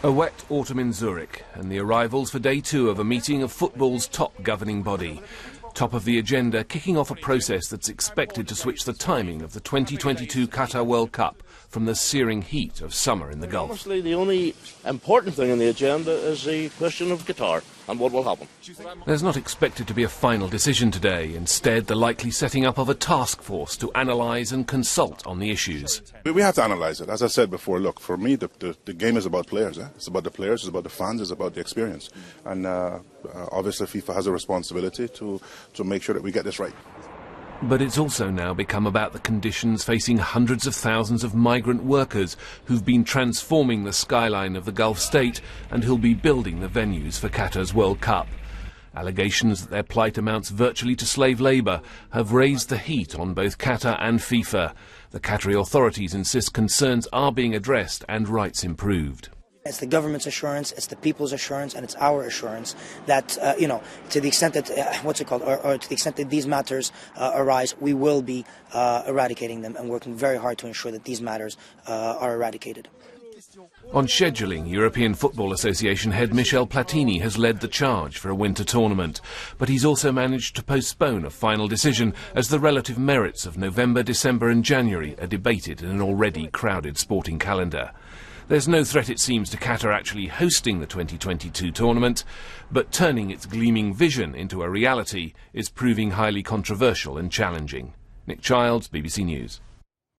A wet autumn in Zurich and the arrivals for day 2 of a meeting of football's top governing body. Top of the agenda, kicking off a process that's expected to switch the timing of the 2022 Qatar World Cup from the searing heat of summer in the Gulf. Honestly, the only important thing on the agenda is the question of Qatar and what will happen. There's not expected to be a final decision today. Instead, the likely setting up of a task force to analyse and consult on the issues. We have to analyse it. As I said before, look, for me, the game is about players. It's about the players, it's about the fans, it's about the experience. And obviously FIFA has a responsibility to make sure that we get this right. But it's also now become about the conditions facing hundreds of thousands of migrant workers who've been transforming the skyline of the Gulf state and who'll be building the venues for Qatar's World Cup. Allegations that their plight amounts virtually to slave labour have raised the heat on both Qatar and FIFA. The Qatari authorities insist concerns are being addressed and rights improved. It's the government's assurance, it's the people's assurance, and it's our assurance that, to the extent that, or to the extent that these matters arise, we will be eradicating them and working very hard to ensure that these matters are eradicated. On scheduling, European Football Association head Michel Platini has led the charge for a winter tournament, but he's also managed to postpone a final decision as the relative merits of November, December and January are debated in an already crowded sporting calendar. There's no threat, it seems, to Qatar actually hosting the 2022 tournament, but turning its gleaming vision into a reality is proving highly controversial and challenging. Nick Childs, BBC News.